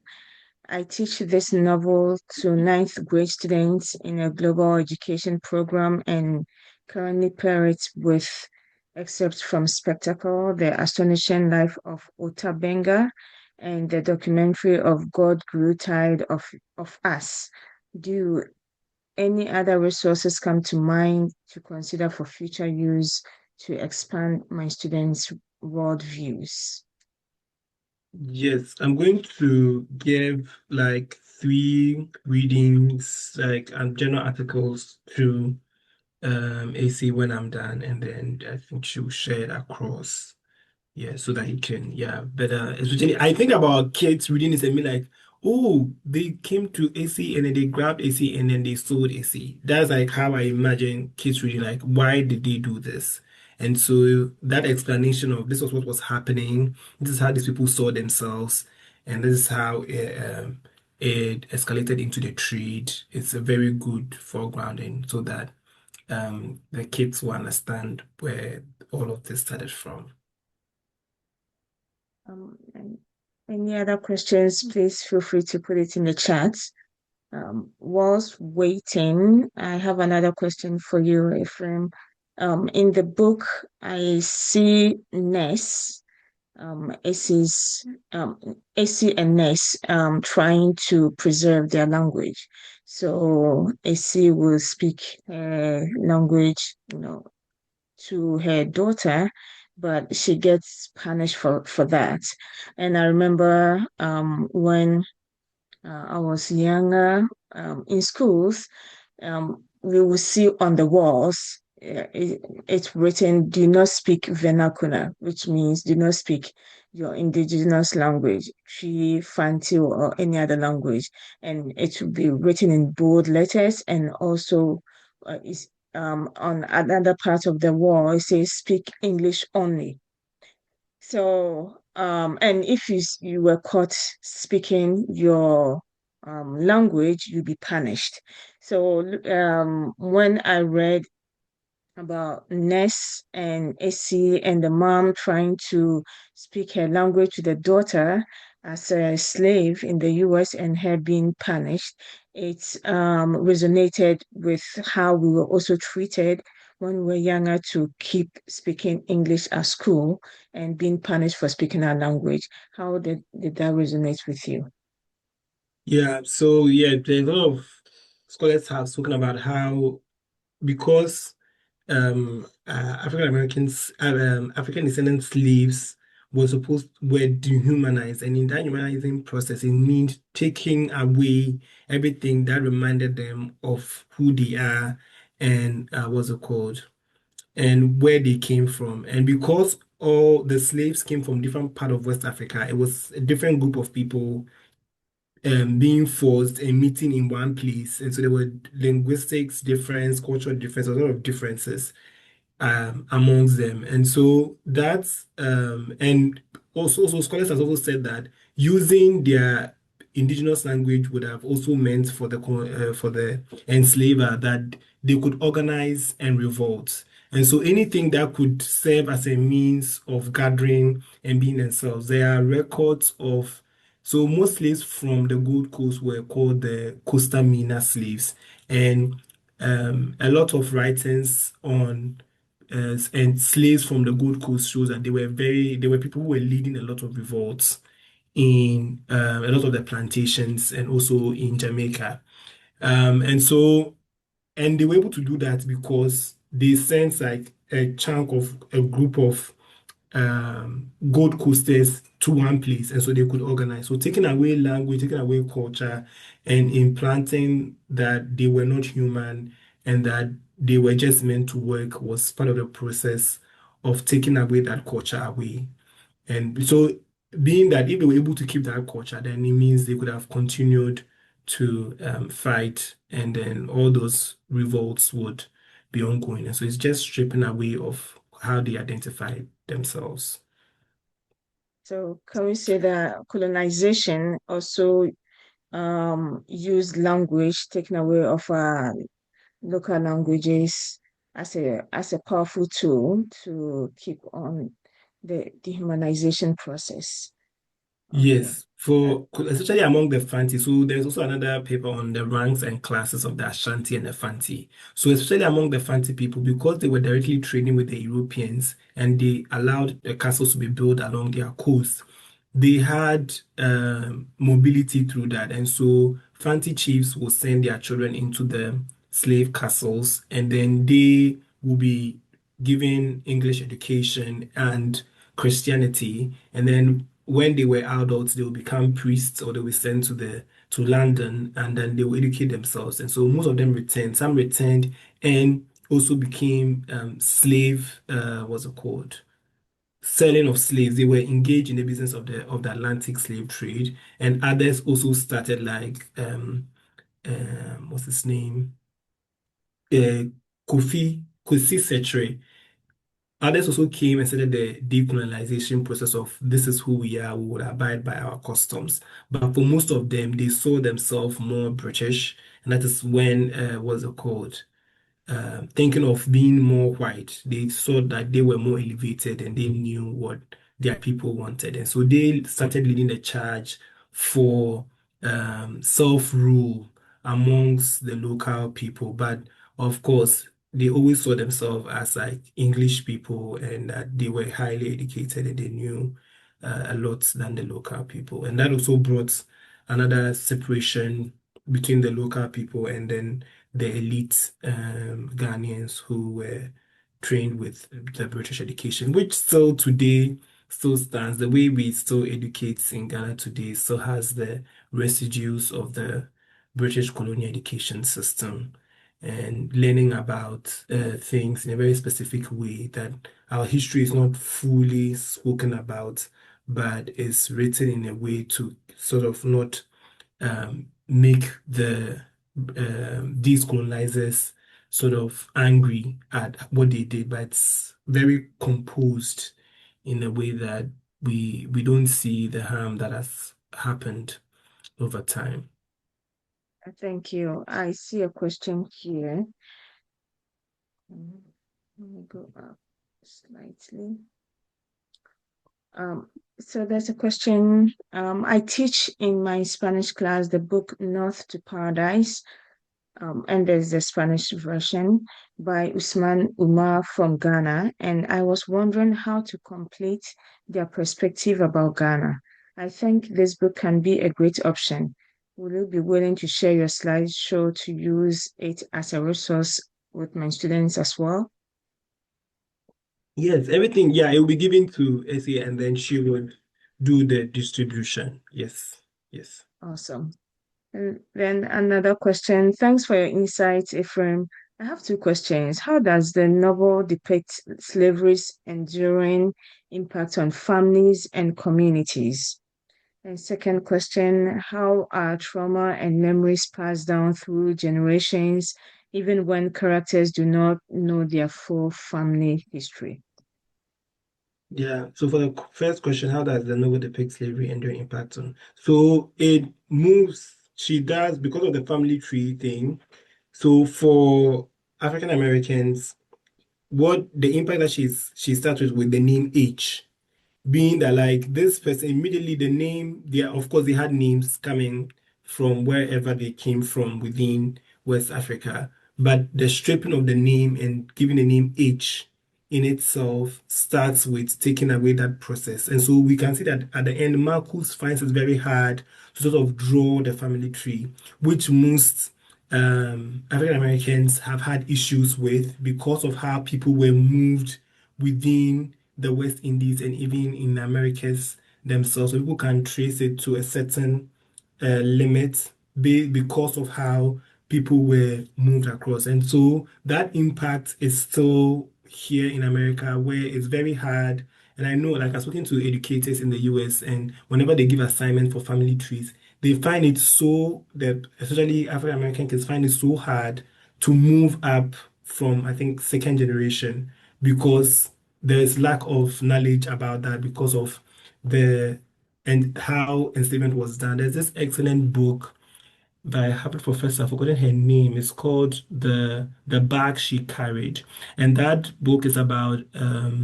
I teach this novel to ninth grade students in a global education program and currently pair it with excerpts from Spectacle, The Astonishing Life of Ota Benga, and the documentary of God Grew Tired of Us. Do any other resources come to mind to consider for future use to expand my students' worldviews? Yes, I'm going to give like 3 readings, like general articles to AC when I'm done, and then I think she'll share it across. Yeah, so that he can, yeah, better. Especially, I think about kids reading this and be like, oh, they came to AC and then they grabbed AC and then they sold AC. That's like how I imagine kids reading, like, why did they do this? And so that explanation of this was what was happening, this is how these people saw themselves, and this is how it escalated into the trade. It's a very good foregrounding so that the kids will understand where all of this started from. And any other questions, please feel free to put it in the chat. Whilst waiting, I have another question for you, Ephraim. In the book, I see Ness, AC's, AC and Ness trying to preserve their language. So AC will speak language, to her daughter, but she gets punished for that. And I remember when I was younger, in schools, we will see on the walls, it's written, do not speak vernacular, which means do not speak your indigenous language, Twi, Fanti, or any other language. And it will be written in bold letters, and also on another part of the wall, it says speak English only. So, and if you were caught speaking your language, you'd be punished. So, when I read about Ness and Essie and the mom trying to speak her language to the daughter as a slave in the US and her being punished, it resonated with how we were also treated when we were younger to keep speaking English at school and being punished for speaking our language. How did that resonate with you? Yeah, so yeah, there's a lot of scholars have spoken about how because African Americans, African descendant slaves were dehumanized, and in that humanizing process, it means taking away everything that reminded them of who they are and what's it called, and where they came from. And because all the slaves came from different part of West Africa, it was a different group of people being forced and meeting in one place. And so there were linguistics difference, cultural difference, a lot of differences amongst them. And so that's and also scholars have also said that using their indigenous language would have also meant for the enslaver that they could organize and revolt. And so anything that could serve as a means of gathering and being themselves, there are records of. So most slaves from the Gold Coast were called the Costa Mina slaves, and a lot of writings on and slaves from the Gold Coast shows that they were people who were leading a lot of revolts in a lot of the plantations and also in Jamaica. And so, and they were able to do that because they sent like a chunk of a group of Gold Coasters to one place, and so they could organize. So taking away language, taking away culture, and implanting that they were not human and that they were just meant to work was part of the process of taking away that culture away. And so, being that if they were able to keep that culture, then it means they could have continued to fight, and then all those revolts would be ongoing. And so, it's just stripping away of how they identify themselves. So can we say that colonization also used language taken away of our local languages as a powerful tool to keep on the dehumanization process? Okay. Yes, for especially among the Fanti. So there's also another paper on the ranks and classes of the Ashanti and the Fanti. So especially among the Fanti people, because they were directly trading with the Europeans and they allowed the castles to be built along their coast, they had mobility through that. And so Fanti chiefs will send their children into the slave castles, and then they will be given English education and Christianity. And then when they were adults, they will become priests or they will sent to London, and then they will educate themselves. And so most of them returned. Some returned and also became slave, what's it called? Selling of slaves. They were engaged in the business of the Atlantic slave trade, and others also started like what's his name? Uh, Kofi Setre. Others also came and started the decolonization process of this is who we are, we will abide by our customs. But for most of them, they saw themselves more British, and that is when what's it called? Thinking of being more white, they saw that they were more elevated and they knew what their people wanted. And so they started leading the charge for self-rule amongst the local people. But of course, they always saw themselves as like English people and that they were highly educated and they knew a lot than the local people. And that also brought another separation between the local people and then the elite Ghanaians who were trained with the British education, which still today still stands. The way we still educate in Ghana today still has the residues of the British colonial education system and learning about things in a very specific way that our history is not fully spoken about, but is written in a way to sort of not make these colonizers sort of angry at what they did, but it's very composed in a way that we don't see the harm that has happened over time. Thank you. I see a question here. Let me go up slightly. So there's a question. I teach in my Spanish class the book North to Paradise, and there's the Spanish version by Usman Umar from Ghana. And I was wondering how to complete their perspective about Ghana. I think this book can be a great option. Will you be willing to share your slideshow to use it as a resource with my students as well? Yes, everything, yeah, it will be given to Essie and then she would do the distribution. Yes, yes. Awesome. And then another question. Thanks for your insights, Ephraim. I have two questions. How does the novel depict slavery's enduring impact on families and communities? And second question, how are trauma and memories passed down through generations, even when characters do not know their full family history? Yeah, so for the first question, how does the novel depict slavery and their impact on? So it moves, she does, because of the family tree thing. So for African Americans, what the impact that she starts with the name H, being that like this person immediately the name, they of course they had names coming from wherever they came from within West Africa, but the stripping of the name and giving the name H in itself starts with taking away that process. And so we can see that at the end, Marcus finds it very hard to sort of draw the family tree, which most African Americans have had issues with because of how people were moved within the West Indies and even in Americas themselves. So people can trace it to a certain limit because of how people were moved across. And so that impact is still here in America where it's very hard. And I know, like, I've spoken to educators in the US, and whenever they give assignments for family trees, they find it so that, especially African American kids, find it so hard to move up from, I think, second generation because there's lack of knowledge about that because of the and how enslavement was done. There's this excellent book by a Harvard professor, I've forgotten her name. It's called The Bag She Carried. And that book is about a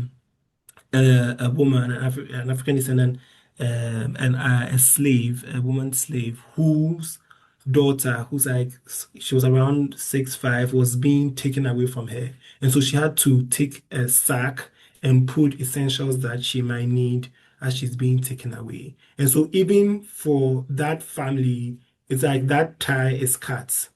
woman, an African descendant a slave, a woman slave, whose daughter, who's like, she was around 6'5", was being taken away from her. And so she had to take a sack and put essentials that she might need as she's being taken away. And so even for that family, it's like that tie is cut.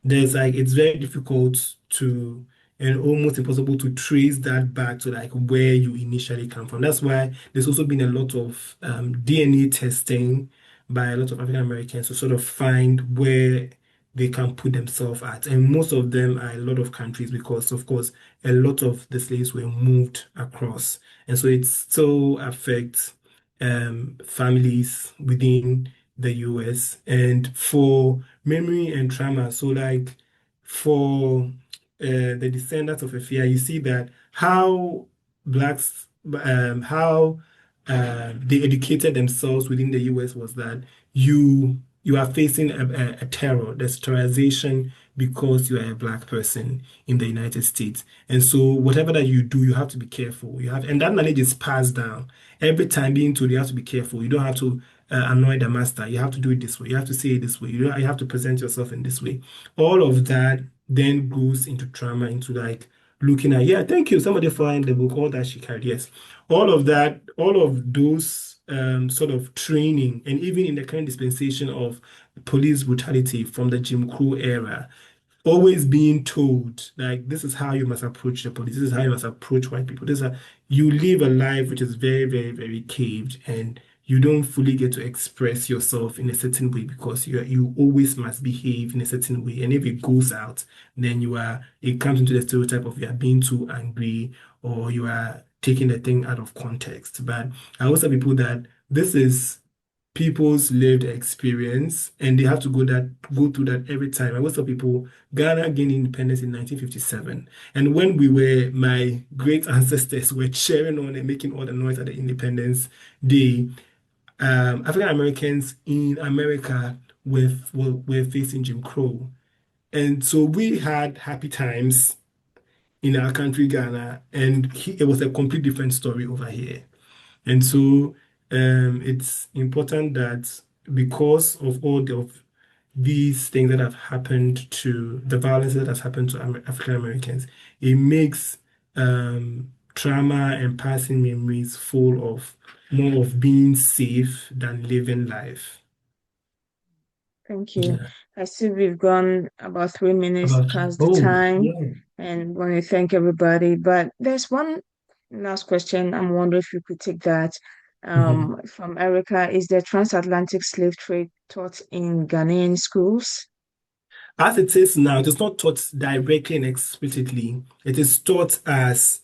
There's like it's very difficult to and almost impossible to trace that back to like where you initially come from. That's why there's also been a lot of DNA testing by a lot of African Americans to sort of find where they can put themselves at. And most of them are a lot of countries because, of course, a lot of the slaves were moved across. And so it still affects families within the US. And for memory and trauma. So, like for the descendants of Ephia, you see that how blacks, how they educated themselves within the US was that you are facing a terror, there's terrorization because you are a black person in the United States. And so whatever that you do, you have to be careful. You have, and that knowledge is passed down. Every time being told you have to be careful. You don't have to annoy the master. You have to do it this way. You have to say it this way. You have to present yourself in this way. All of that then goes into trauma, into like looking at, yeah, thank you. Somebody find the book, all that she carried. Yes. All of that, all of those sort of training, and even in the current dispensation of police brutality from the Jim Crow era, always being told like this is how you must approach the police, this is how you must approach white people. This is how you live a life which is very, very, very caged, and you don't fully get to express yourself in a certain way because you always must behave in a certain way. And if it goes out, then it comes into the stereotype of you are being too angry or you are taking the thing out of context. But I always tell people that this is people's lived experience and they have to go through that every time. I always tell people Ghana gained independence in 1957. And when my great ancestors were cheering on and making all the noise at the Independence Day, African Americans in America were facing Jim Crow. And so we had happy times in our country, Ghana, and it was a complete different story over here. And so it's important that because of of these things that have happened to the violence that has happened to African Americans, it makes trauma and passing memories full of more of being safe than living life. Thank you. Yeah. I see we've gone about 3 minutes past the time, yeah. and want to thank everybody. But there's one last question. I'm wondering if you could take that from Erica. Is the transatlantic slave trade taught in Ghanaian schools? As it is now, it is not taught directly and explicitly. It is taught as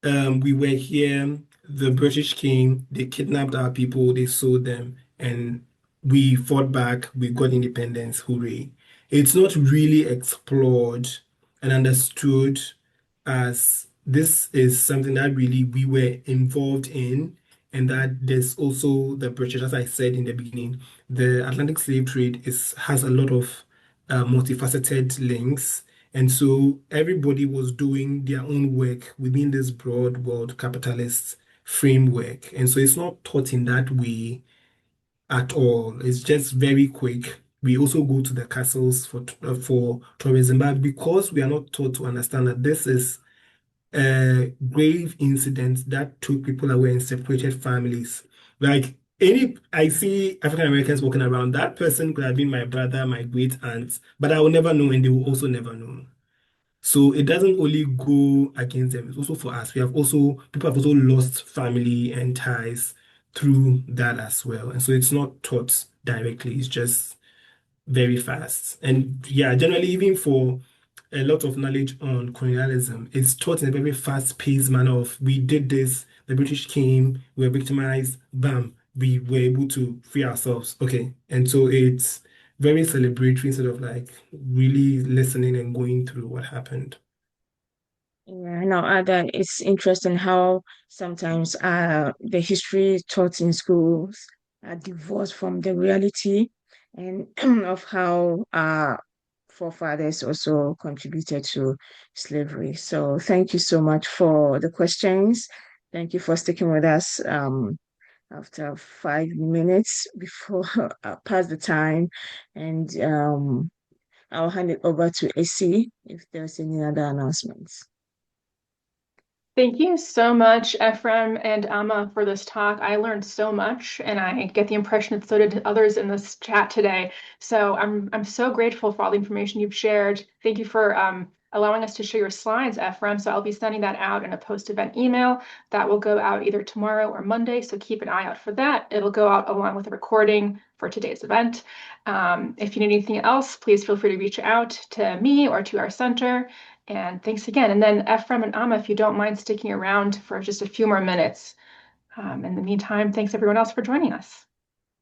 we were here, the British came, they kidnapped our people, they sold them, and we fought back, we got independence, hooray. It's not really explored and understood as this is something that really we were involved in, and that there's also the British, as I said in the beginning, the Atlantic slave trade has a lot of multifaceted links. And so everybody was doing their own work within this broad world capitalist framework. And so it's not taught in that way at all. It's just very quick. We also go to the castles for tourism, but because we are not taught to understand that this is a grave incident that took people away and separated families. Like I see African Americans walking around, that person could have been my brother, my great aunt, but I will never know, and they will also never know. So it doesn't only go against them, it's also for us. People have also lost family and ties through that as well. And so it's not taught directly, it's just very fast. And yeah, generally, even for a lot of knowledge on colonialism, it's taught in a very fast-paced manner of we did this, the British came, we were victimized, bam, we were able to free ourselves. Okay. And so it's very celebratory instead of like really listening and going through what happened. Yeah, no, that it's interesting how sometimes the history taught in schools are divorced from the reality and of how forefathers also contributed to slavery. So thank you so much for the questions. Thank you for sticking with us after 5 minutes before past the time. And I'll hand it over to AC if there's any other announcements. Thank you so much, Ephraim and Amma, for this talk. I learned so much, and I get the impression that so did others in this chat today. So I'm so grateful for all the information you've shared. Thank you for allowing us to share your slides, Ephraim. So I'll be sending that out in a post-event email that will go out either tomorrow or Monday. So keep an eye out for that. It'll go out along with a recording for today's event. If you need anything else, please feel free to reach out to me or to our center. And thanks again. And then Ephraim and Amma, if you don't mind sticking around for just a few more minutes. In the meantime, thanks everyone else for joining us.